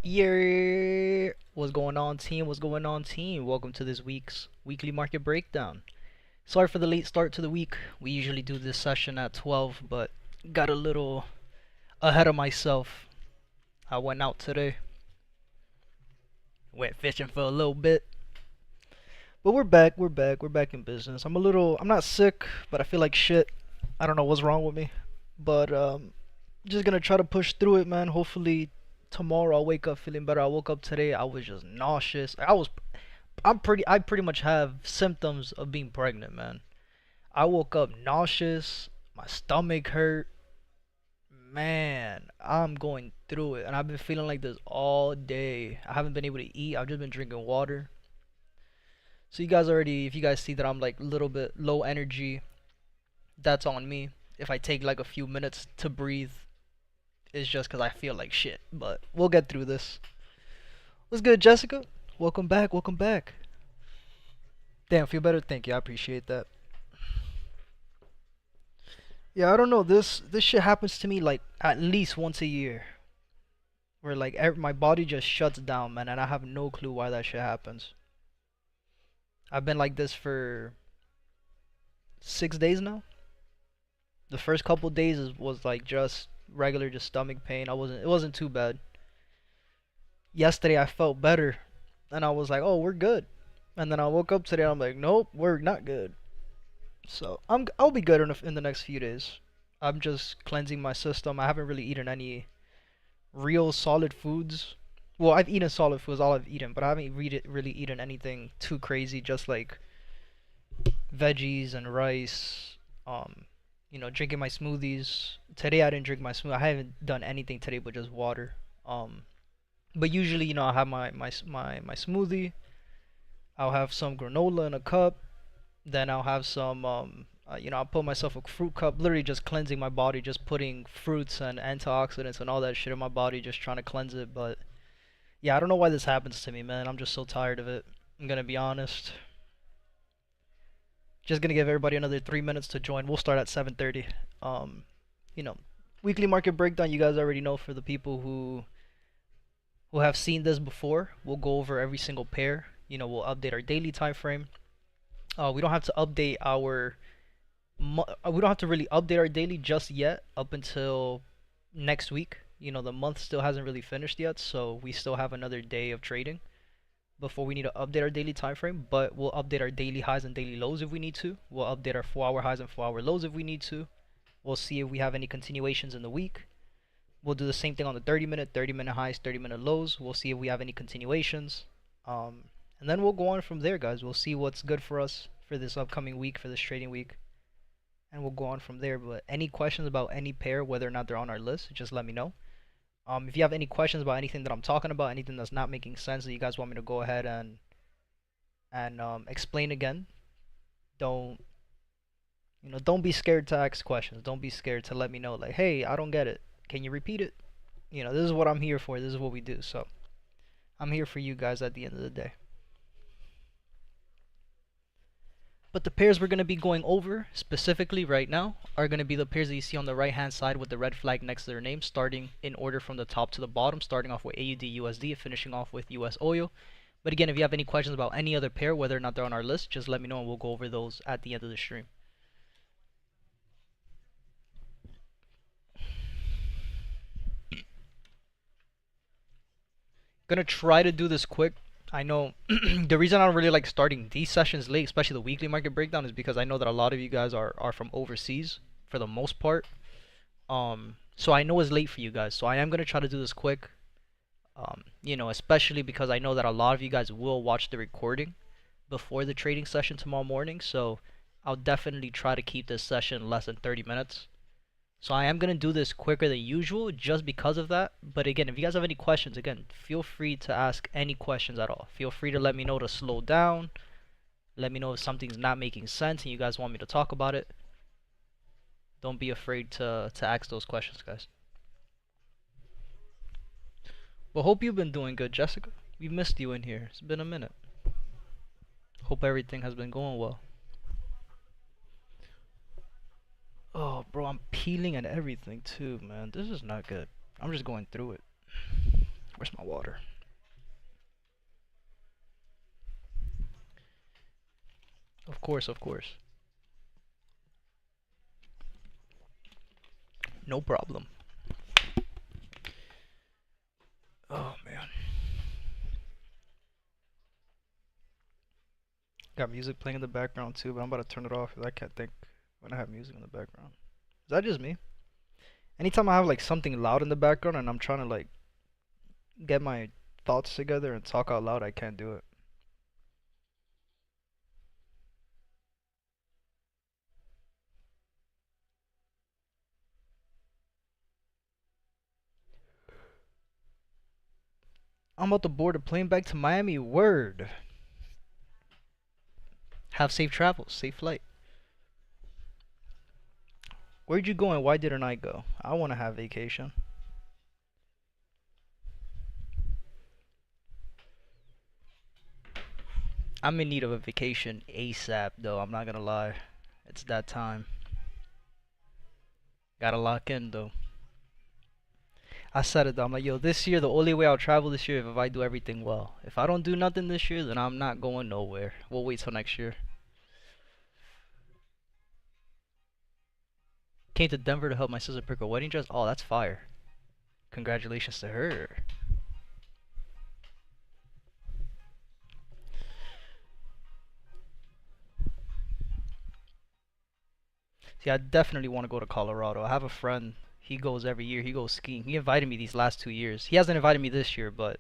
Yeah, what's going on, team? What's going on, team? Welcome to this week's weekly market breakdown. Sorry for the late start to the week. We usually do this session at 12, but got a little ahead of myself. I went out today, went fishing for a little bit, but we're back. We're back in business. I'm not sick, but I feel like shit. I don't know what's wrong with me, but just gonna try to push through it, man. Hopefully tomorrow I'll wake up feeling better. I woke up today, I was just nauseous. I pretty much have symptoms of being pregnant, man. I woke up nauseous, my stomach hurt. Man, I'm going through it and I've been feeling like this all day. I haven't been able to eat. I've just been drinking water. So if you guys see that I'm like a little bit low energy, that's on me. If I take like a few minutes to breathe, it's just cuz I feel like shit, but we'll get through this. What's good, Jessica? Welcome back. Welcome back. Damn, feel better. Thank you. I appreciate that. Yeah, I don't know. This shit happens to me like at least once a year, where like my body just shuts down, man, and I have no clue why that shit happens. I've been like this for 6 days now. The first couple days was like just regular, just stomach pain. It wasn't too bad. Yesterday I felt better, and I was like, oh, we're good. And then I woke up today, and I'm like, nope, we're not good. So I'll be good in the next few days. I'm just cleansing my system. I haven't really eaten any real solid foods. Well, I've eaten solid foods, all I've eaten, but I haven't really eaten anything too crazy. Just like veggies and rice. Drinking my smoothies. Today I didn't drink my smoothie. I haven't done anything today but just water. But usually, I have my smoothie. I'll have some granola in a cup. Then I'll have some I'll put myself a fruit cup, literally just cleansing my body, just putting fruits and antioxidants and all that shit in my body, just trying to cleanse it. But yeah, I don't know why this happens to me, man. I'm just so tired of it. I'm gonna be honest. Just gonna give everybody another 3 minutes to join. We'll start at 7:30. Um, you know, weekly market breakdown. You guys already know. For the people who have seen this before, we'll go over every single pair. We'll update our daily time frame. We don't have to update our we don't have to really update our daily just yet up until next week. The month still hasn't really finished yet, so we still have another day of trading before we need to update our daily time frame. But we'll update our daily highs and daily lows if we need to. We'll update our 4-hour highs and 4-hour lows if we need to. We'll see if we have any continuations in the week. We'll do the same thing on the 30-minute highs, 30-minute lows. We'll see if we have any continuations. And then we'll go on from there, guys. We'll see what's good for us for this upcoming week, for this trading week. And we'll go on from there. But any questions about any pair, whether or not they're on our list, just let me know. If you have any questions about anything that I'm talking about, anything that's not making sense that you guys want me to go ahead and explain again, don't be scared to ask questions. Don't be scared to let me know, like, hey, I don't get it. Can you repeat it? This is what I'm here for. This is what we do. So I'm here for you guys at the end of the day. But the pairs we're going to be going over specifically right now are going to be the pairs that you see on the right hand side with the red flag next to their name, starting in order from the top to the bottom, starting off with AUDUSD and finishing off with USOIL. But again, if you have any questions about any other pair, whether or not they're on our list, just let me know and we'll go over those at the end of the stream. Gonna try to do this quick. I know the reason I don't really like starting these sessions late, especially the weekly market breakdown, is because I know that a lot of you guys are from overseas for the most part. So I know it's late for you guys. So I am gonna try to do this quick. Especially because I know that a lot of you guys will watch the recording before the trading session tomorrow morning. So I'll definitely try to keep this session less than 30 minutes. So I am going to do this quicker than usual just because of that. But again, if you guys have any questions, again, feel free to ask any questions at all. Feel free to let me know to slow down. Let me know if something's not making sense and you guys want me to talk about it. Don't be afraid to ask those questions, guys. Well, hope you've been doing good, Jessica. We've missed you in here. It's been a minute. Hope everything has been going well. Oh, bro, I'm peeling and everything too, man. This is not good. I'm just going through it. Where's my water? Of course, of course. No problem. Oh man. Got music playing in the background too, but I'm about to turn it off because I can't think when I have music in the background. Is that just me? Anytime I have like something loud in the background and I'm trying to like get my thoughts together and talk out loud, I can't do it. I'm about to board a plane back to Miami. Word. Have safe travels, safe flight. Where'd you go and why didn't I go? I want to have vacation. I'm in need of a vacation ASAP though, I'm not gonna lie. It's that time. Gotta lock in though. I said it though, I'm like, yo, this year, the only way I'll travel this year is if I do everything well. If I don't do nothing this year, then I'm not going nowhere. We'll wait till next year. Came to Denver to help my sister pick her wedding dress. Oh, that's fire. Congratulations to her. See, I definitely want to go to Colorado. I have a friend. He goes every year. He goes skiing. He invited me these last 2 years. He hasn't invited me this year, but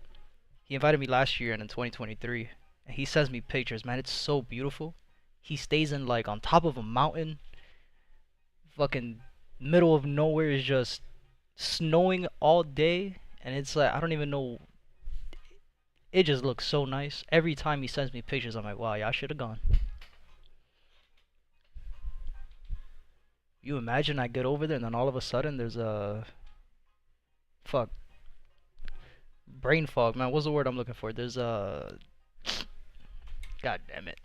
he invited me last year and in 2023. And he sends me pictures, man. It's so beautiful. He stays in like on top of a mountain. Fucking middle of nowhere is just snowing all day. And it's like, I don't even know. It just looks so nice. Every time he sends me pictures, I'm like, wow, yeah, I should have gone. You imagine I get over there and then all of a sudden there's a fuck brain fog, man. What's the word I'm looking for? There's a god damn it.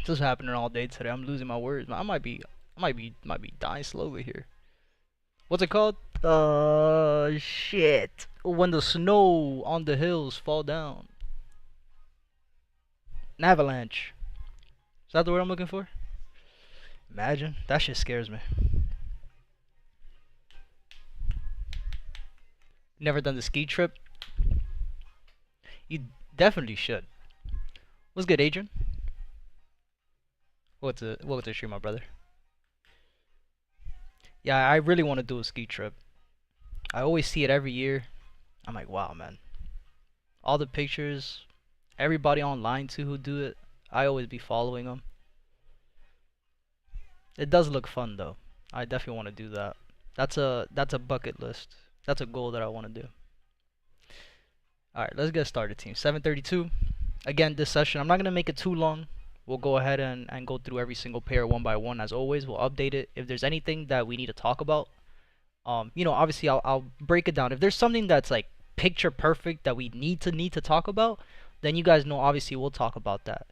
This is happening all day today. I'm losing my words. I might be dying slowly here. What's it called? Shit. When the snow on the hills fall down. An avalanche. Is that the word I'm looking for? Imagine. That shit scares me. Never done the ski trip? You definitely should. What's good, Adrian? What's the stream, my brother? Yeah, I really want to do a ski trip. I always see it every year. I'm like, wow, man. All the pictures, everybody online too who do it, I always be following them. It does look fun though. I definitely want to do that. That's a bucket list. That's a goal that I want to do. Alright, let's get started, team. 7:32. Again, this session, I'm not going to make it too long. We'll go ahead and go through every single pair one by one. As always, we'll update it. If there's anything that we need to talk about, you know, obviously I'll break it down. If there's something that's like picture perfect that we need to talk about, then you guys know obviously we'll talk about that.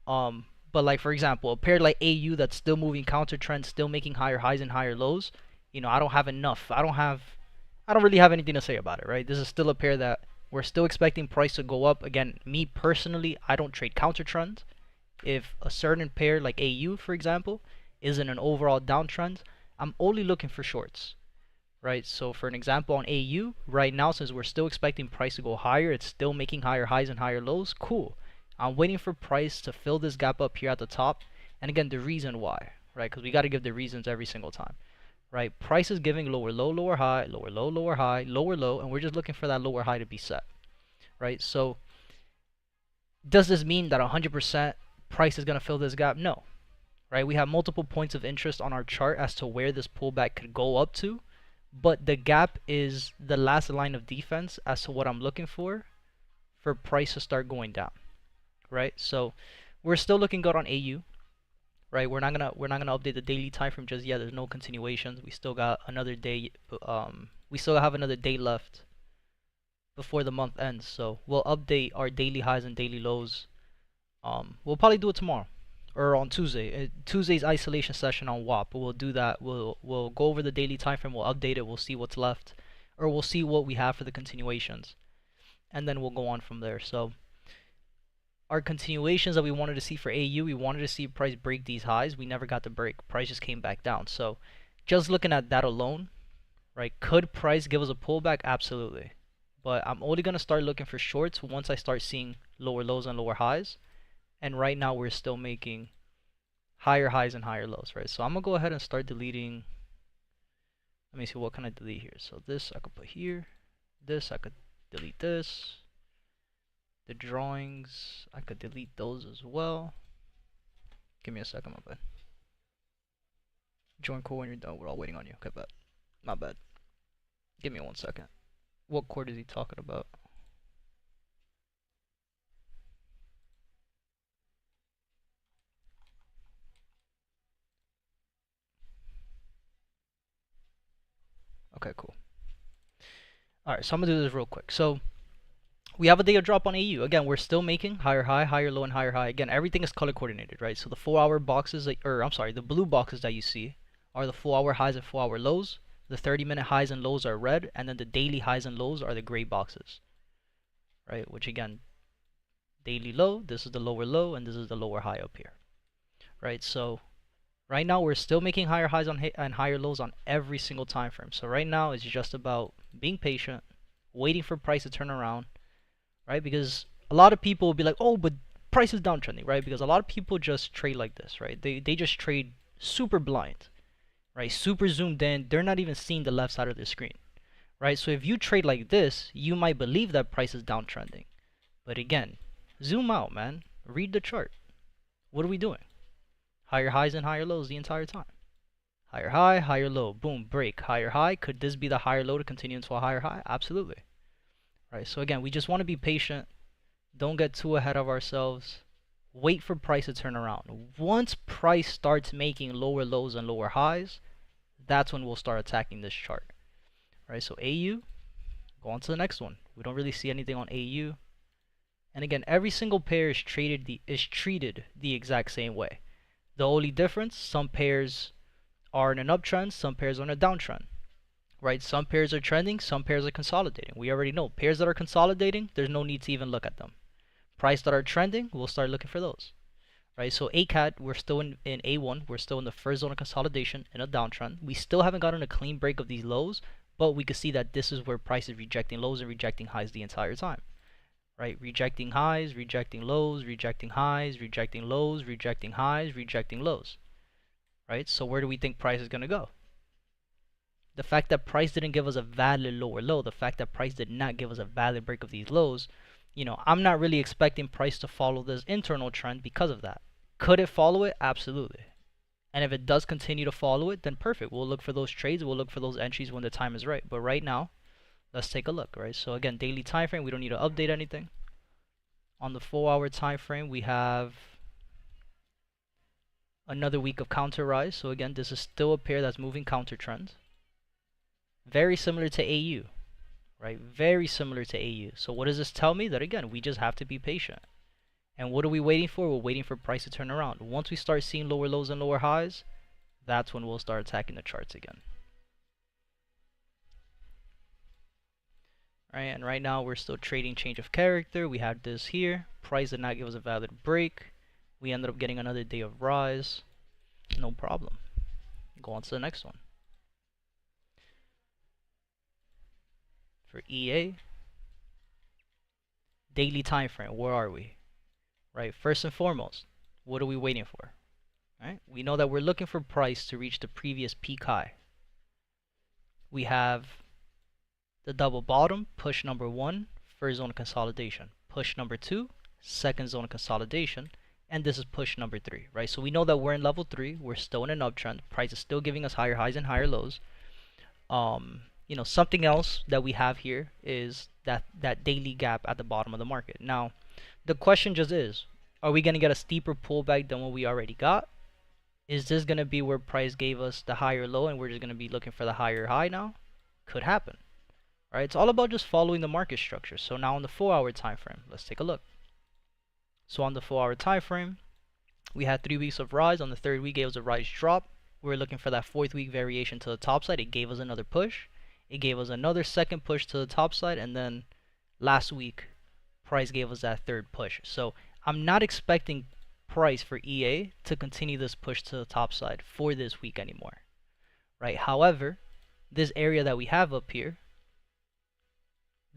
But like for example, a pair like AU that's still moving counter trend, still making higher highs and higher lows, you know, I don't have enough. I don't really have anything to say about it, right? This is still a pair that we're still expecting price to go up. Again, me personally, I don't trade counter trends. If a certain pair like AU, for example, is in an overall downtrend, I'm only looking for shorts, right? So for an example on AU, right now, since we're still expecting price to go higher, it's still making higher highs and higher lows, cool. I'm waiting for price to fill this gap up here at the top. And again, the reason why, right? Because we got to give the reasons every single time, right? Price is giving lower low, lower high, lower low, lower high, lower low, and we're just looking for that lower high to be set, right? So does this mean that 100% price is going to fill this gap? No, right? We have multiple points of interest on our chart as to where this pullback could go up to, but the gap is the last line of defense as to what I'm looking for price to start going down, right? So we're still looking good on AU, right? We're not gonna update the daily time frame just yet. There's no continuations. We still got another day. We still have another day left before the month ends. So we'll update our daily highs and daily lows. We'll probably do it tomorrow or on Tuesday. Tuesday's isolation session on WAP. We'll do that. We'll go over the daily time frame. We'll update it. We'll see what's left, or we'll see what we have for the continuations. and then we'll go on from there. So our continuations that we wanted to see for AU, we wanted to see price break these highs. We never got the break. Price just came back down. So just looking at that alone, right? Could price give us a pullback? Absolutely. But I'm only going to start looking for shorts once I start seeing lower lows and lower highs. And right now we're still making higher highs and higher lows, right? So I'm going to go ahead and start deleting. Let me see, what can I delete here? So this I could put here. This I could delete this. The drawings, I could delete those as well. Give me a second, my bad. Join call when you're done. We're all waiting on you. Okay, bad. My bad. Give me 1 second. What chord is he talking about? Okay, cool. Alright, so I'm going to do this real quick. So we have a day of drop on AU. Again, we're still making higher high, higher low, and higher high. Again, everything is color coordinated, right? So the 4-hour boxes, the blue boxes that you see are the 4-hour highs and 4-hour lows. The 30-minute highs and lows are red, and then the daily highs and lows are the gray boxes, right? Which again, daily low, this is the lower low, and this is the lower high up here, right? So right now we're still making higher highs and higher lows on every single time frame. So right now it's just about being patient, waiting for price to turn around, right? Because a lot of people will be like, oh, but price is downtrending, right? Because a lot of people just trade like this, right? They just trade super blind, right? Super zoomed in. They're not even seeing the left side of the screen, right? So if you trade like this, you might believe that price is downtrending. But again, zoom out, man. Read the chart. What are we doing? Higher highs and higher lows the entire time. Higher high, higher low. Boom, break. Higher high. Could this be the higher low to continue into a higher high? Absolutely. Right, so again, we just want to be patient. Don't get too ahead of ourselves. Wait for price to turn around. Once price starts making lower lows and lower highs, that's when we'll start attacking this chart. Right, so AU, go on to the next one. We don't really see anything on AU. And again, every single pair is treated the exact same way. The only difference, some pairs are in an uptrend, some pairs are in a downtrend. Right, some pairs are trending, some pairs are consolidating. We already know pairs that are consolidating, there's no need to even look at them. Price that are trending, we'll start looking for those. Right, so ACAD, we're still in A1, we're still in the first zone of consolidation in a downtrend. We still haven't gotten a clean break of these lows, but we can see that this is where price is rejecting lows and rejecting highs the entire time. Right, rejecting highs, rejecting lows, rejecting highs, rejecting lows, rejecting highs, rejecting lows. Right, so where do we think price is going to go? The fact that price didn't give us a valid lower low, the fact that price did not give us a valid break of these lows, you know, I'm not really expecting price to follow this internal trend because of that. Could it follow it? Absolutely. And if it does continue to follow it, then perfect. We'll look for those trades, we'll look for those entries when the time is right. But right now, let's take a look, right? So again, daily time frame, we don't need to update anything. On the 4-hour time frame, we have another week of counter rise. So again, this is still a pair that's moving counter trends. Very similar to AU, right? Very similar to AU. So what does this tell me? That again, we just have to be patient. And what are we waiting for? We're waiting for price to turn around. Once we start seeing lower lows and lower highs, that's when we'll start attacking the charts again. Right, and right now we're still trading change of character. We had this here. Price did not give us a valid break. We ended up getting another day of rise. No problem. Go on to the next one. For EA, daily time frame, where are we? Right, first and foremost, what are we waiting for? Right, we know that we're looking for price to reach the previous peak high. We have the double bottom, push number 1, first zone of consolidation. Push number 2, second zone of consolidation. And this is push number 3, right? So we know that we're in level 3, we're still in an uptrend. Price is still giving us higher highs and higher lows. You know, something else that we have here is that daily gap at the bottom of the market. Now, the question just is, are we going to get a steeper pullback than what we already got? Is this going to be where price gave us the higher low and we're just going to be looking for the higher high now? Could happen. Right? It's all about just following the market structure. So now on the 4-hour time frame, let's take a look. So on the 4-hour time frame, we had 3 weeks of rise. On the 3rd week, it was a rise drop. We were looking for that 4th week variation to the top side. It gave us another push. It gave us another second push to the top side, and then last week, price gave us that third push. So I'm not expecting price for EA to continue this push to the top side for this week anymore, right? However, this area that we have up here,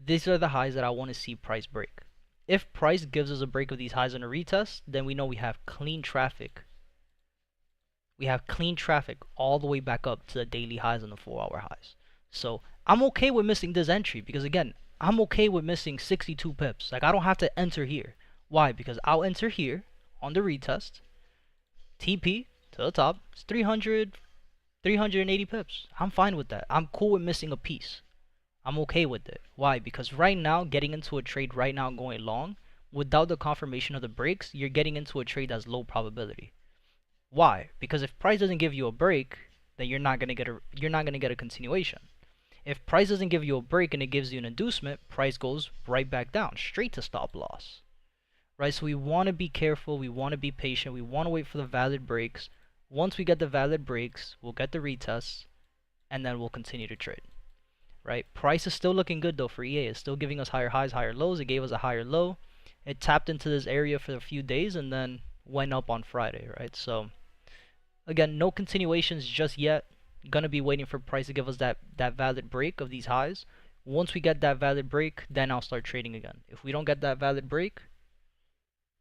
these are the highs that I want to see price break. If price gives us a break of these highs on a retest, then we know we have clean traffic. We have clean traffic all the way back up to the daily highs and the 4-hour highs. So I'm okay with missing this entry because, again, I'm okay with missing 62 pips. Like, I don't have to enter here. Why? Because I'll enter here on the retest. TP to the top. It's 380 pips. I'm fine with that. I'm cool with missing a piece. I'm okay with it. Why? Because right now, getting into a trade right now going long, without the confirmation of the breaks, you're getting into a trade that's low probability. Why? Because if price doesn't give you a break, then you're not gonna get a continuation. If price doesn't give you a break and it gives you an inducement, price goes right back down, straight to stop loss. Right? So we want to be careful, we want to be patient, we want to wait for the valid breaks. Once we get the valid breaks, we'll get the retests, and then we'll continue to trade. Right? Price is still looking good though for EA. It's still giving us higher highs, higher lows. It gave us a higher low. It tapped into this area for a few days and then went up on Friday, right? So again, no continuations just yet. Gonna be waiting for price to give us that valid break of these highs. Once we get that valid break, then I'll start trading again. If we don't get that valid break,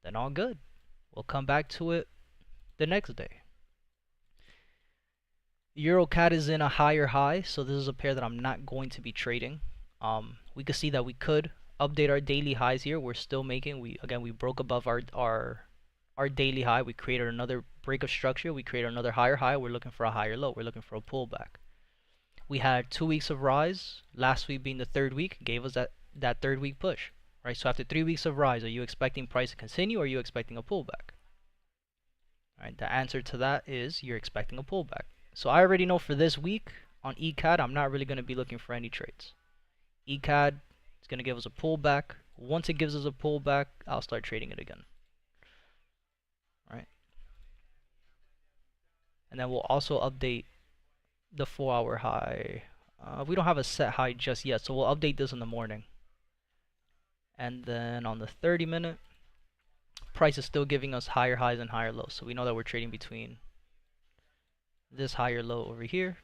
then all good. We'll come back to it the next day. EURCAD is in a higher high, so this is a pair that I'm not going to be trading. We could see that we could update our daily highs here. We're still making, we broke above our daily high. We created another break of structure. We created another higher high. We're looking for a higher low. We're looking for a pullback. We had 2 weeks of rise. Last week being the third week gave us that third week push, right? So after 3 weeks of rise, are you expecting price to continue or are you expecting a pullback? All right, the answer to that is you're expecting a pullback. So I already know for this week on ECAD, I'm not really going to be looking for any trades. ECAD is going to give us a pullback. Once it gives us a pullback, I'll start trading it again. Right? And then we'll also update the 4-hour high. We don't have a set high just yet, so we'll update this in the morning. And then on the 30-minute, price is still giving us higher highs and higher lows. So we know that we're trading between this higher low over here.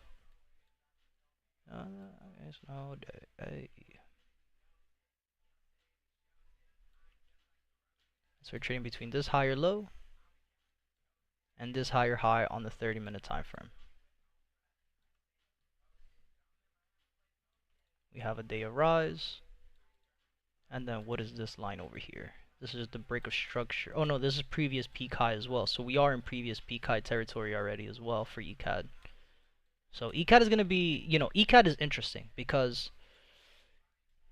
So we're trading between this higher low and this higher high on the 30-minute time frame. We have a day of rise. And then what is this line over here? This is the break of structure. Oh no, this is previous peak high as well. So we are in previous peak high territory already as well for ECAD. So ECAD is going to be, ECAD is interesting because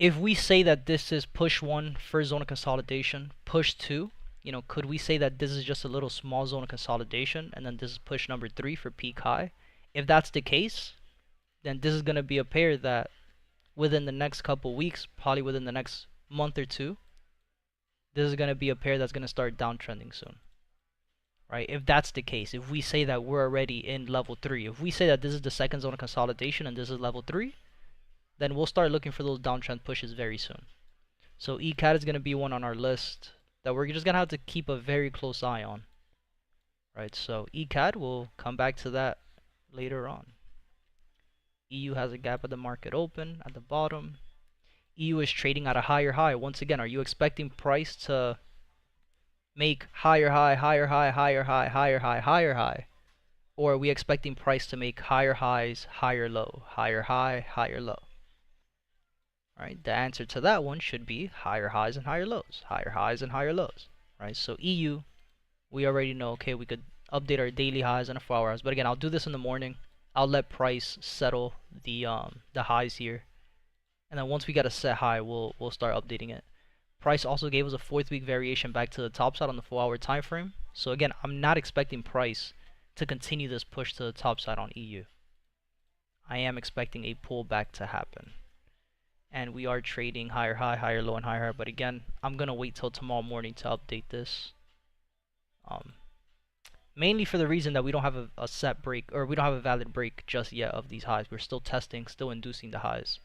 if we say that this is push 1, first zone of consolidation, push 2, could we say that this is just a little small zone of consolidation and then this is push number 3 for peak high? If that's the case, then this is going to be a pair that within the next couple weeks, probably within the next month or two, this is going to be a pair that's going to start downtrending soon. Right? If that's the case, if we say that we're already in level 3, if we say that this is the second zone of consolidation and this is level 3, then we'll start looking for those downtrend pushes very soon. So ECAD is going to be one on our list that we're just going to have to keep a very close eye on. Right? So ECAD, we'll come back to that later on. EU has a gap at the market open at the bottom. EU is trading at a higher high. Once again, are you expecting price to make higher high, higher high, higher high, higher high, higher high? Or are we expecting price to make higher highs, higher low, higher high, higher low? Right? The answer to that one should be higher highs and higher lows, higher highs and higher lows. Right? So EU, we already know, okay, we could update our daily highs and our 4 hours. But again, I'll do this in the morning. I'll let price settle the highs here. And then once we get a set high, we'll start updating it. Price also gave us a 4th week variation back to the top side on the 4-hour time frame. So again, I'm not expecting price to continue this push to the top side on EU. I am expecting a pullback to happen. And we are trading higher high, higher low, and higher high. But again, I'm going to wait till tomorrow morning to update this. Mainly for the reason that we don't have a set break, or we don't have a valid break just yet of these highs. We're still testing, still inducing the highs.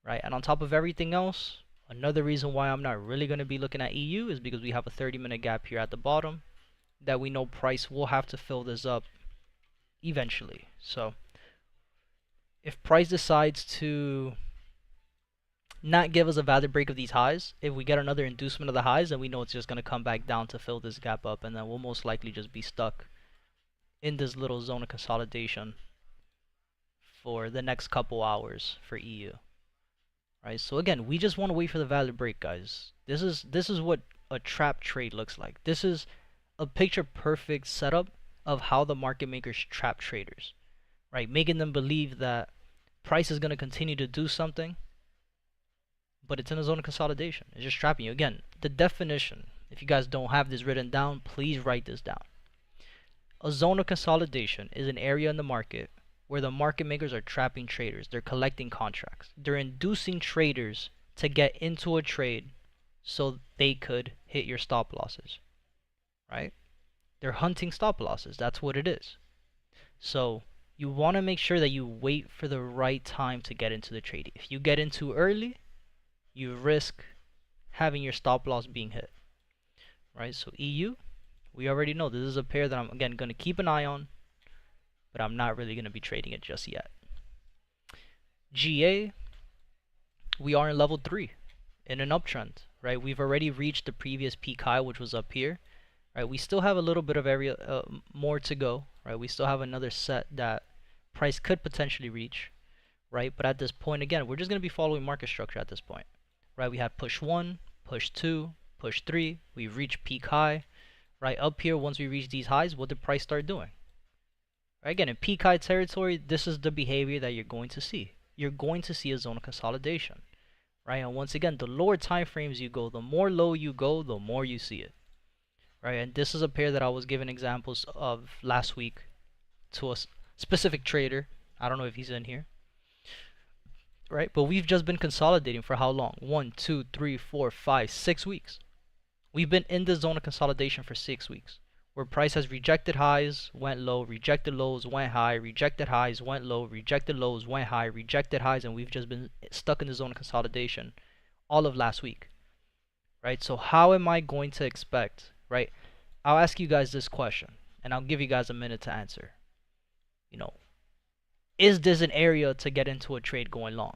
Right? And on top of everything else, Another reason why I'm not really going to be looking at EU is because we have a 30-minute gap here at the bottom that we know price will have to fill this up eventually. So if price decides to not give us a valid break of these highs, if we get another inducement of the highs, then we know it's just going to come back down to fill this gap up, and then we'll most likely just be stuck in this little zone of consolidation for the next couple hours for EU. Right? So again, we just want to wait for the valid break, guys. This is what a trap trade looks like. This is a picture perfect setup of how the market makers trap traders, right? Making them believe that price is going to continue to do something, but it's in a zone of consolidation. It's just trapping you. Again, the definition, if you guys don't have this written down, please write this down. A zone of consolidation is an area in the market where the market makers are trapping traders. They're collecting contracts. They're inducing traders to get into a trade so they could hit your stop losses, right? They're hunting stop losses. That's what it is. So you want to make sure that you wait for the right time to get into the trade. If you get in too early, you risk having your stop loss being hit, right? So EU, we already know this is a pair that I'm, again, going to keep an eye on, but I'm not really going to be trading it just yet. GA, we are in level 3 in an uptrend, right? We've already reached the previous peak high, which was up here, right? We still have a little bit of area more to go, right? We still have another set that price could potentially reach, right? But at this point, again, we're just going to be following market structure at this point, right? We had push 1, push 2, push 3. We've reached peak high, right? Up here, once we reach these highs, what did price start doing? Right? Again, in peak high territory, this is the behavior that you're going to see. You're going to see a zone of consolidation, right? And once again, the lower time frames you go, the more low you go, the more you see it, right? And this is a pair that I was giving examples of last week to a specific trader. I don't know if he's in here, right? But we've just been consolidating for how long? 1, 2, 3, 4, 5, 6 weeks. We've been in the zone of consolidation for 6 weeks, where price has rejected highs, went low, rejected lows, went high, rejected highs, went low, rejected lows, went high, rejected highs, and we've just been stuck in the zone of consolidation all of last week, right? So how am I going to expect, right? I'll ask you guys this question, and I'll give you guys a minute to answer. You know, is this an area to get into a trade going long?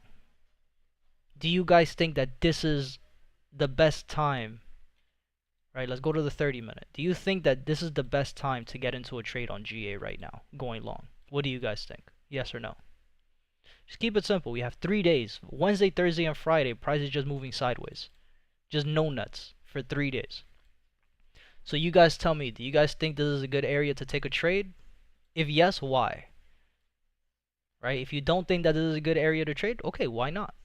Do you guys think that this is the best time? Right, let's go to the 30-minute. Do you think that this is the best time to get into a trade on GA right now, going long? What do you guys think? Yes or no? Just keep it simple. We have 3 days. Wednesday, Thursday, and Friday, price is just moving sideways. Just no nuts for 3 days. So you guys tell me, do you guys think this is a good area to take a trade? If yes, why? Right, if you don't think that this is a good area to trade, okay, why not?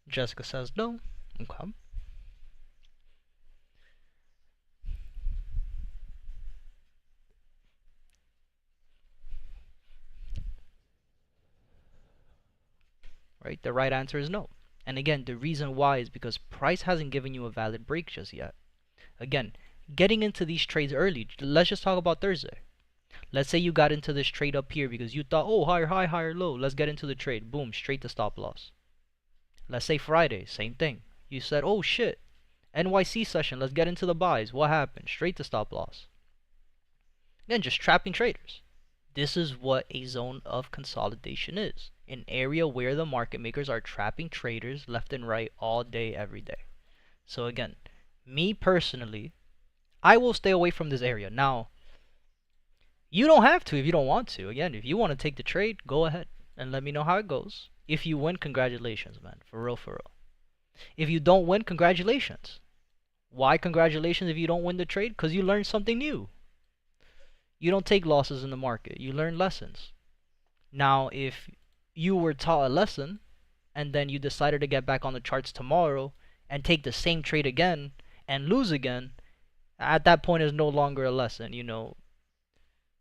Jessica says no. Okay. Right? The right answer is no. And again, the reason why is because price hasn't given you a valid break just yet. Again, getting into these trades early, let's just talk about Thursday. Let's say you got into this trade up here because you thought, oh, higher high, higher low. Let's get into the trade. Boom, straight to stop loss. Let's say Friday, same thing. You said, oh shit, NYC session, let's get into the buys. What happened? Straight to stop loss. Again, just trapping traders. This is what a zone of consolidation is. An area where the market makers are trapping traders left and right all day, every day. So again, me personally, I will stay away from this area. Now, you don't have to if you don't want to. Again, if you want to take the trade, go ahead and let me know how it goes. If you win, congratulations, man. For real, for real. If you don't win, congratulations. Why congratulations if you don't win the trade? Because you learned something new. You don't take losses in the market. You learn lessons. Now, if you were taught a lesson and then you decided to get back on the charts tomorrow and take the same trade again and lose again, at that point is no longer a lesson. You know,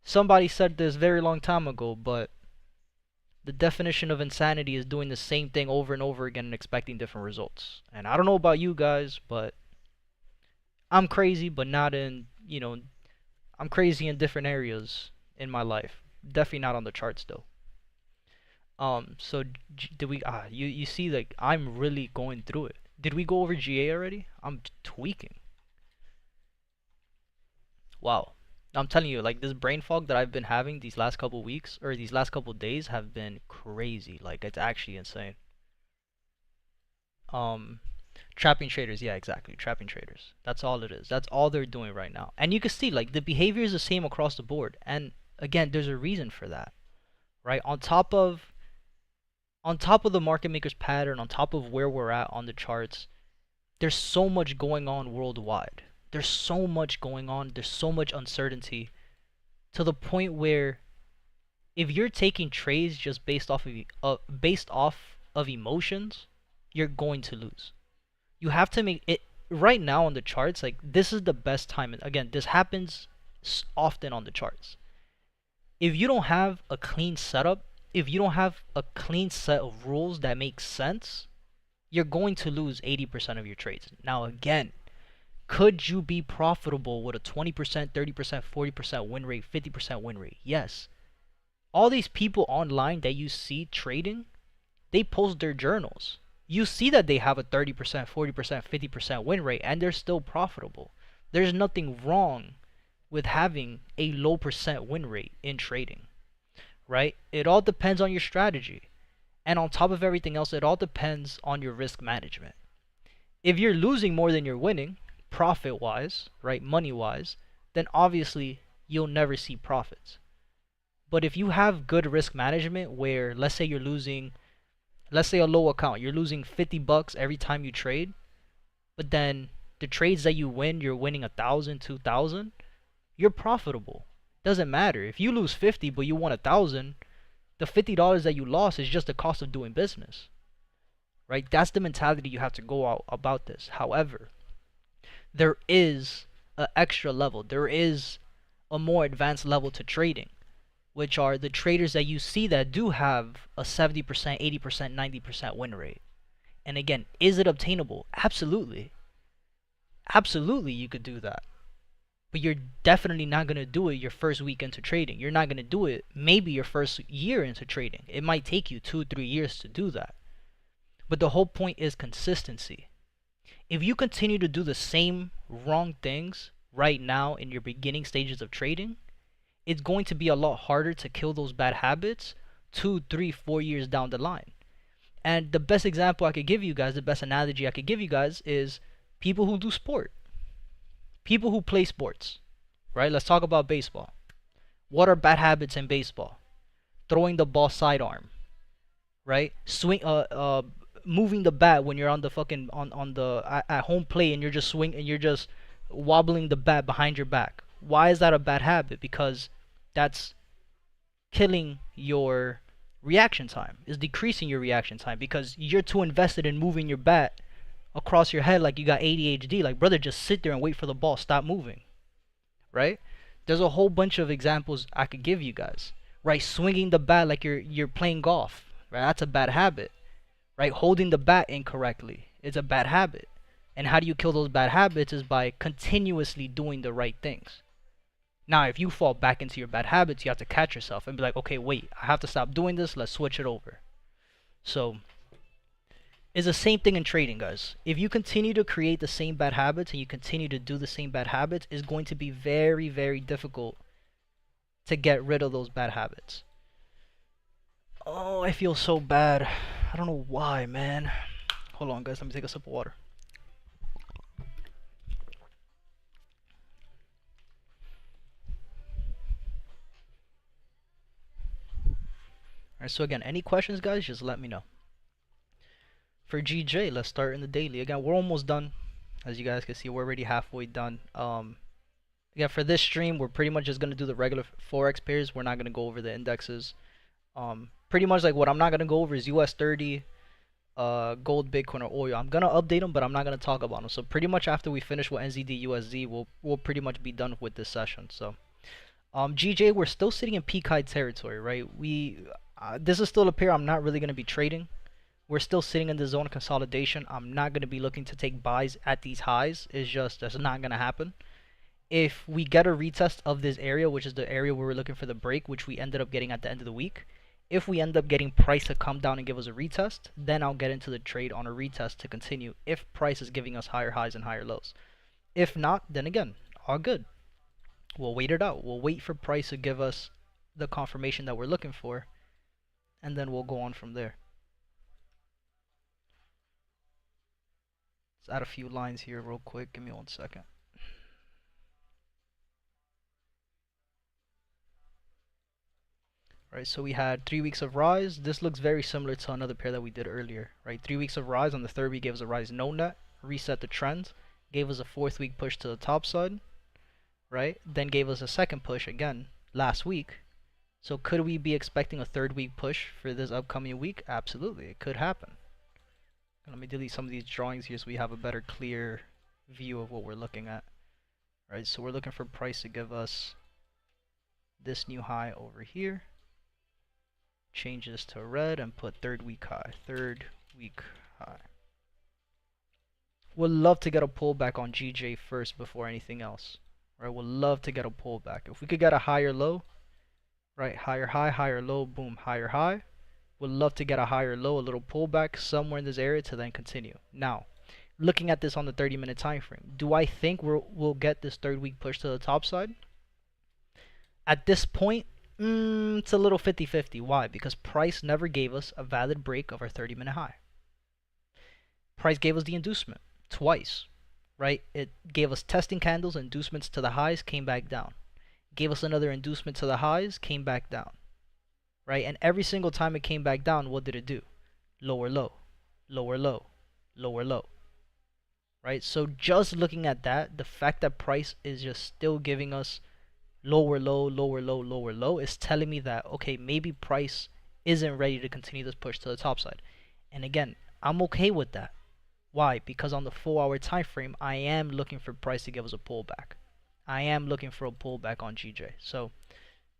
somebody said this very long time ago, but the definition of insanity is doing the same thing over and over again and expecting different results. And I don't know about you guys, but I'm crazy, but not in, you know, I'm crazy in different areas in my life. Definitely not on the charts, though. So did we? You see, like I'm really going through it. Did we go over GA already? I'm tweaking. Wow. I'm telling you, like this brain fog that I've been having these last couple weeks or these last couple days have been crazy. Like it's actually insane. Um, Trapping traders, yeah, exactly. Trapping traders. That's all it is. That's all they're doing right now. And you can see like the behavior is the same across the board. And again, there's a reason for that, right? On top of the market maker's pattern, on top of where we're at on the charts, there's so much going on worldwide. There's so much going on. There's so much uncertainty to the point where if you're taking trades just based off of emotions, you're going to lose. You have to make it right now on the charts. Like this is the best time. And again, this happens often on the charts. If you don't have a clean setup, if you don't have a clean set of rules that make sense, you're going to lose 80% of your trades. Now again, could you be profitable with a 20%, 30%, 40% win rate, 50% win rate? Yes. All these people online that you see trading, they post their journals. You see that they have a 30%, 40%, 50% win rate and they're still profitable. There's nothing wrong with having a low percent win rate in trading, right? It all depends on your strategy. And on top of everything else, it all depends on your risk management. If you're losing more than you're winning, profit-wise, right, money-wise, then obviously you'll never see profits. But if you have good risk management where, let's say you're losing, let's say a low account, you're losing $50 every time you trade, but then the trades that you win, you're winning 1,000, 2,000, you're profitable. Doesn't matter. If you lose 50 but you won 1,000, the $50 that you lost is just the cost of doing business. Right? That's the mentality you have to go out about this. However, there is an extra level. There is a more advanced level to trading, which are the traders that you see that do have a 70%, 80%, 90% win rate. And again, is it obtainable? Absolutely. Absolutely, you could do that. But you're definitely not going to do it your first week into trading. You're not going to do it maybe your first year into trading. It might take you 2-3 years to do that. But the whole point is consistency. If you continue to do the same wrong things right now in your beginning stages of trading, it's going to be a lot harder to kill those bad habits 2, 3, 4 years down the line. And the best example I could give you guys, the best analogy I could give you guys is people who do sport. People who play sports, right? Let's talk about baseball. What are bad habits in baseball? Throwing the ball sidearm, right? Moving the bat when you're on the fucking on the at home plate and you're just wobbling the bat behind your back. Why is that a bad habit? Because that's killing your reaction time. It's decreasing your reaction time because you're too invested in moving your bat across your head like you got ADHD. Like, brother, just sit there and wait for the ball. Stop moving. Right? There's a whole bunch of examples I could give you guys. Right? Swinging the bat like you're playing golf. Right? That's a bad habit. Right? Holding the bat incorrectly. It's a bad habit. And how do you kill those bad habits is by continuously doing the right things. Now, if you fall back into your bad habits, you have to catch yourself and be like, okay, wait, I have to stop doing this. Let's switch it over. So, it's the same thing in trading, guys. If you continue to create the same bad habits and you continue to do the same bad habits, it's going to be very, very difficult to get rid of those bad habits. Oh, I feel so bad. I don't know why, man. Hold on, guys. Let me take a sip of water. Alright, so again, any questions, guys, just let me know. For GJ, let's start in the daily. Again, we're almost done. As you guys can see, we're already halfway done. Again, for this stream, we're pretty much just going to do the regular Forex pairs. We're not going to go over the indexes. Pretty much like what I'm not going to go over is US30, gold, Bitcoin, or oil. I'm going to update them, but I'm not going to talk about them. So pretty much after we finish with NZD, USD, we'll pretty much be done with this session. So GJ, we're still sitting in peak high territory, right? This is still a pair I'm not really going to be trading. We're still sitting in the zone of consolidation. I'm not going to be looking to take buys at these highs. It's just, that's not going to happen. If we get a retest of this area, which is the area where we're looking for the break, which we ended up getting at the end of the week, If we end up getting price to come down and give us a retest, then I'll get into the trade on a retest to continue if price is giving us higher highs and higher lows. If not, then again, all good. We'll wait it out. We'll wait for price to give us the confirmation that we're looking for, and then we'll go on from there. Let's add a few lines here real quick. Give me 1 second. Right, so we had 3 weeks of rise. This looks very similar to another pair that we did earlier, right? 3 weeks of rise. On the third week gave us a rise no net, reset the trend, gave us a 4th week push to the top side, right? Then gave us a second push again last week. So could we be expecting a 3rd week push for this upcoming week? Absolutely, it could happen. Let me delete some of these drawings here so we have a better clear view of what we're looking at. Right, so we're looking for price to give us this new high over here. Change this to red and put 3rd week high. 3rd week high. Would love to get a pullback on GJ first before anything else. Right, would love to get a pullback. If we could get a higher low, right, higher high, higher low, boom, higher high. Would love to get a higher low, a little pullback somewhere in this area to then continue. Now, looking at this on the 30-minute time frame, do I think we'll get this 3rd week push to the top side? At this point, it's a little 50-50. Why? Because price never gave us a valid break of our 30-minute high. Price gave us the inducement twice, right? It gave us testing candles, inducements to the highs, came back down. Gave us another inducement to the highs, came back down. Right? And every single time it came back down, what did it do? Lower low, lower low, lower low. Right? So just looking at that, the fact that price is just still giving us lower low, lower low, lower low is telling me that, okay, maybe price isn't ready to continue this push to the top side. And again, I'm okay with that. Why? Because on the 4-hour time frame, I am looking for price to give us a pullback. I am looking for a pullback on GJ. So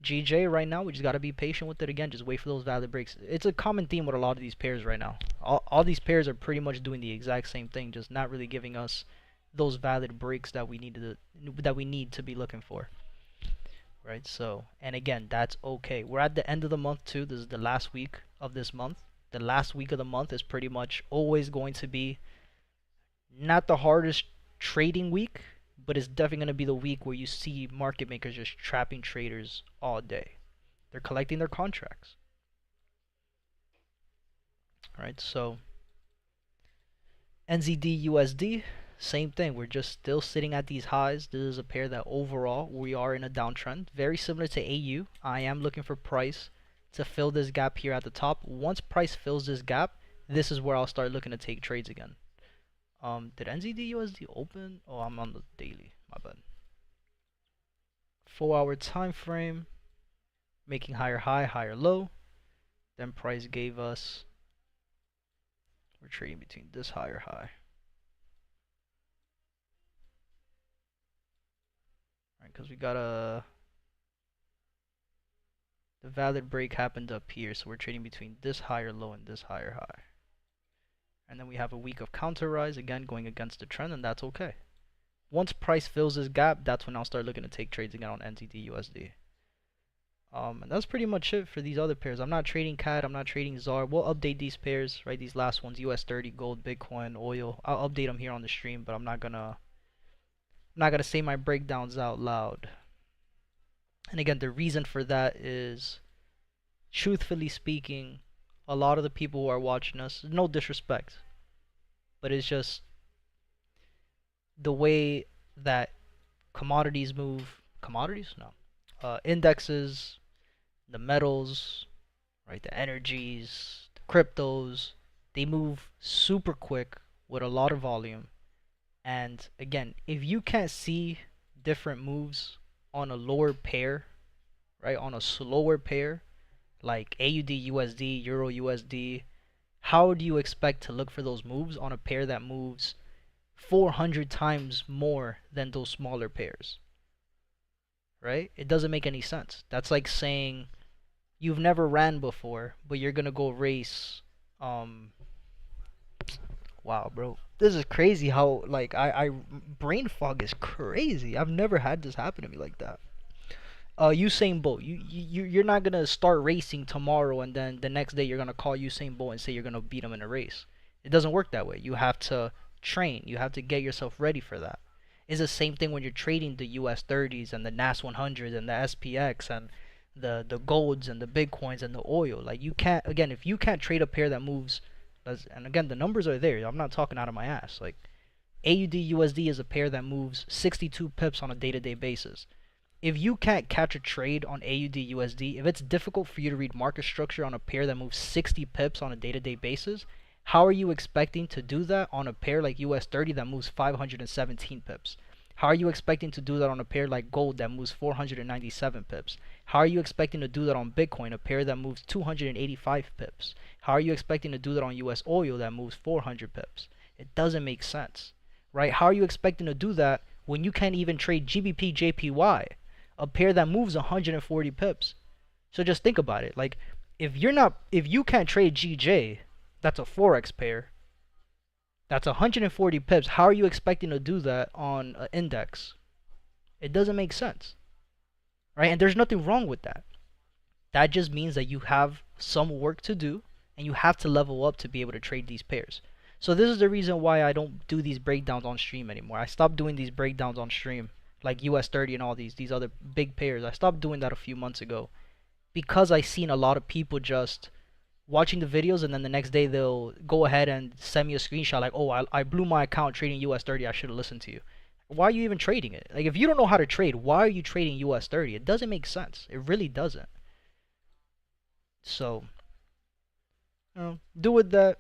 GJ right now, we just got to be patient with it again. Just wait for those valid breaks. It's a common theme with a lot of these pairs right now. All these pairs are pretty much doing the exact same thing, just not really giving us those valid breaks that we need to be looking for. Right? So, and again, that's okay. We're at the end of the month too. This is the last week of this month. The last week of the month is pretty much always going to be not the hardest trading week, but it's definitely going to be the week where you see market makers just trapping traders all day. They're collecting their contracts. Alright, so NZD USD, same thing. We're just still sitting at these highs. This is a pair that overall we are in a downtrend. Very similar to AU. I am looking for price to fill this gap here at the top. Once price fills this gap, this is where I'll start looking to take trades again. Did NZD USD open? Oh, I'm on the daily. My bad. 4-hour time frame, making higher high, higher low. Then price gave us. We're trading between this higher high. Alright, because we got the valid break happened up here, so we're trading between this higher low and this higher high. And then we have a week of counter rise, again going against the trend, and that's okay. Once price fills this gap, that's when I'll start looking to take trades again on NZD USD. And that's pretty much it for these other pairs. I'm not trading CAD, I'm not trading ZAR. We'll update these pairs, right? These last ones, US30, gold, Bitcoin, oil. I'll update them here on the stream, but I'm not gonna say my breakdowns out loud. And again, the reason for that is, truthfully speaking, a lot of the people who are watching us, no disrespect, but it's just the way that commodities move. Commodities? No. Indexes, the metals, right? The energies, the cryptos, they move super quick with a lot of volume. And again, if you can't see different moves on a lower pair, right? On a slower pair, like AUDUSD, EUROUSD, how do you expect to look for those moves on a pair that moves 400 times more than those smaller pairs? Right? It doesn't make any sense. That's like saying you've never ran before, but you're gonna go race. Wow, bro, this is crazy. How like I brain fog is crazy. I've never had this happen to me like that. Usain Bolt. You're not gonna start racing tomorrow and then the next day you're gonna call Usain Bolt and say you're gonna beat him in a race. It doesn't work that way. You have to train. You have to get yourself ready for that. It's the same thing when you're trading the US30s and the NAS 100 and the SPX and the golds and the bitcoins and the oil. Like you can't, again, if you can't trade a pair that moves, and again the numbers are there. I'm not talking out of my ass. Like AUD USD is a pair that moves 62 pips on a day-to-day basis. If you can't catch a trade on AUD USD, if it's difficult for you to read market structure on a pair that moves 60 pips on a day-to-day basis, how are you expecting to do that on a pair like US30 that moves 517 pips? How are you expecting to do that on a pair like gold that moves 497 pips? How are you expecting to do that on Bitcoin, a pair that moves 285 pips? How are you expecting to do that on US oil that moves 400 pips? It doesn't make sense, right? How are you expecting to do that when you can't even trade GBPJPY, a pair that moves 140 pips? So just think about it. Like if you can't trade GJ, that's a Forex pair. That's 140 pips. How are you expecting to do that on an index? It doesn't make sense, right? And there's nothing wrong with that. That just means that you have some work to do and you have to level up to be able to trade these pairs. So this is the reason why I don't do these breakdowns on stream anymore. I stopped doing these breakdowns on stream, like US30 and all these other big pairs. I stopped doing that a few months ago because I seen a lot of people just watching the videos and then the next day they'll go ahead and send me a screenshot like, oh, I blew my account trading US30. I should have listened to you. Why are you even trading it? Like if you don't know how to trade, why are you trading US30? It doesn't make sense. It really doesn't. So, do with that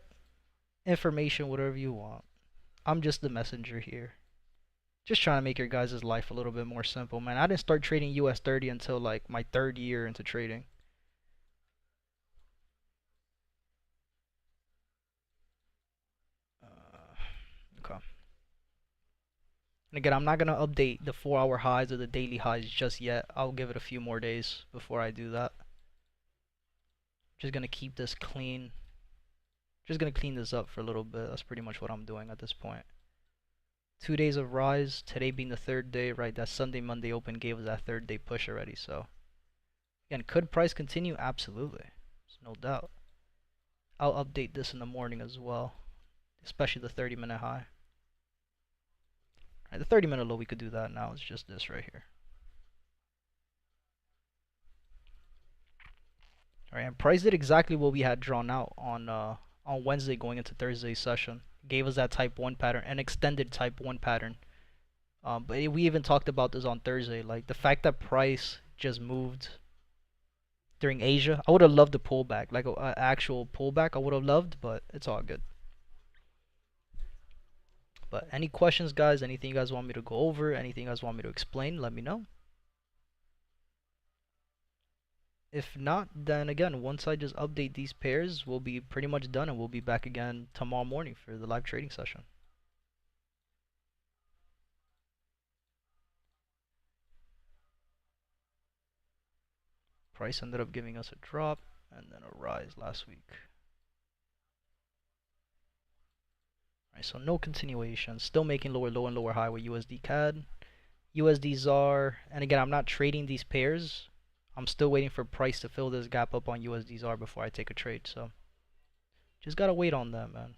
information whatever you want. I'm just the messenger here. Just trying to make your guys' life a little bit more simple, man. I didn't start trading US30 until like my 3rd year into trading. Okay. And again, I'm not going to update the 4-hour highs or the daily highs just yet. I'll give it a few more days before I do that. Just going to keep this clean. Just going to clean this up for a little bit. That's pretty much what I'm doing at this point. 2 days of rise, today being the 3rd day, right? That Sunday, Monday open gave us that 3rd day push already. So, again, could price continue? Absolutely. There's no doubt. I'll update this in the morning as well, especially the 30-minute high. Right, the 30-minute low, we could do that now. It's just this right here. Alright, and price did exactly what we had drawn out on Wednesday going into Thursday's session. Gave us that type 1 pattern, an extended type 1 pattern. But we even talked about this on Thursday. Like the fact that price just moved during Asia, I would have loved a pullback, like an actual pullback. I would have loved, but it's all good. But any questions, guys? Anything you guys want me to go over? Anything you guys want me to explain? Let me know. If not, then again, once I just update these pairs, we'll be pretty much done and we'll be back again tomorrow morning for the live trading session. Price ended up giving us a drop and then a rise last week. Alright, so no continuation. Still making lower low and lower high with USDCAD, USDZAR, and again, I'm not trading these pairs. I'm still waiting for price to fill this gap up on USDZAR before I take a trade. So just gotta wait on that, man.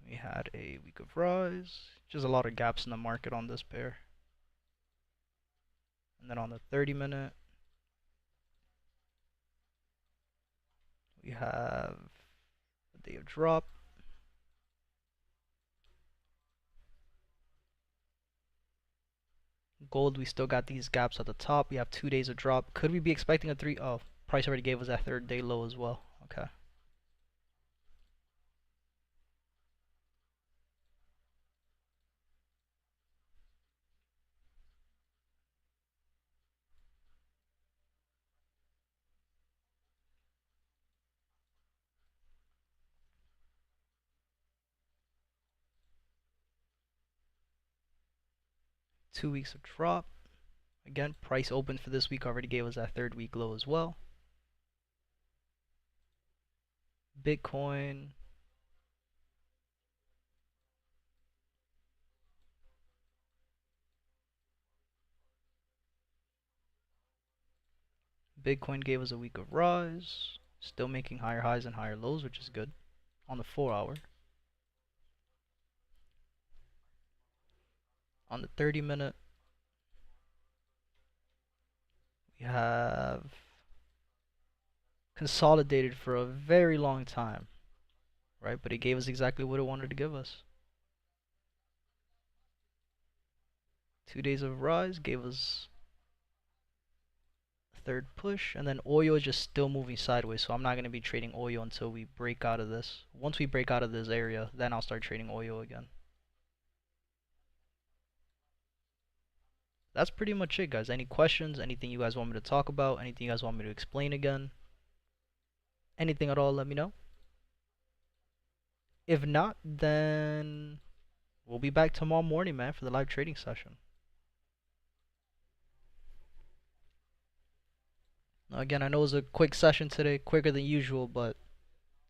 We had a week of rise. Just a lot of gaps in the market on this pair. And then on the 30-minute, we have a day of drop. Gold, we still got these gaps at the top. We have 2 days of drop. Could we be expecting a 3? Oh, price already gave us that 3rd day low as well. Okay. Two weeks of drop. Again, price open for this week already gave us that 3rd week low as well. Bitcoin. Bitcoin gave us a week of rise. Still making higher highs and higher lows, which is good on the 4-hour. On the 30-minute, we have consolidated for a very long time, right? But it gave us exactly what it wanted to give us. 2 days of rise gave us a 3rd push, and then oil is just still moving sideways, so I'm not going to be trading oil until we break out of this. Once we break out of this area, then I'll start trading oil again. That's pretty much it, guys. Any questions? Anything you guys want me to talk about? Anything you guys want me to explain again? Anything at all, let me know. If not, then we'll be back tomorrow morning, man, for the live trading session. Now, again, I know it was a quick session today, quicker than usual, but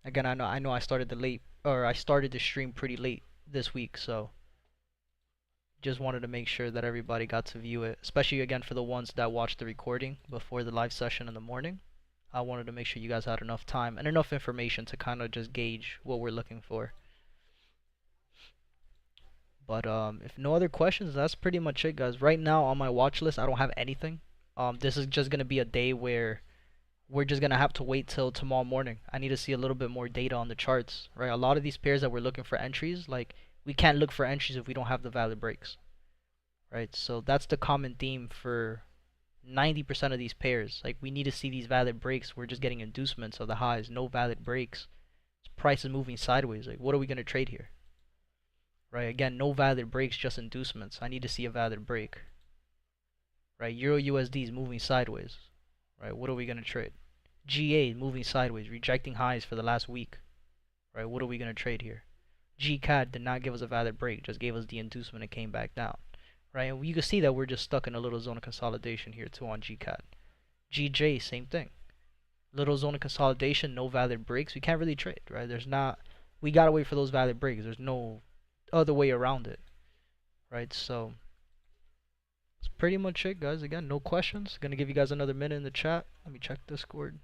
again, I know I started the stream pretty late this week, so just wanted to make sure that everybody got to view it, especially again for the ones that watched the recording before the live session in the morning. I wanted to make sure you guys had enough time and enough information to kind of just gauge what we're looking for. But if no other questions, that's pretty much it, guys. Right now on my watch list, I don't have anything. This is just gonna be a day where we're just gonna have to wait till tomorrow morning. I need to see a little bit more data on the charts, right? A lot of these pairs that we're looking for entries, like we can't look for entries if we don't have the valid breaks, right? So that's the common theme for 90% of these pairs. Like we need to see these valid breaks. We're just getting inducements of the highs, no valid breaks. Price is moving sideways. Like what are we gonna trade here? Right, again, no valid breaks, just inducements. I need to see a valid break. Right, Euro USD is moving sideways. Right, what are we going to trade? GA is moving sideways, rejecting highs for the last week. Right, what are we going to trade here? GCAD did not give us a valid break, just gave us the inducement and came back down. Right, and you can see that we're just stuck in a little zone of consolidation here too on GCAD. GJ, same thing. Little zone of consolidation, no valid breaks. We can't really trade, right? We got to wait for those valid breaks. There's no other way around it, right? So that's pretty much it, guys. Again, no questions. Gonna give you guys another minute in the chat. Let me check Discord.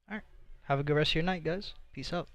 All right. Have a good rest of your night, guys. Peace out.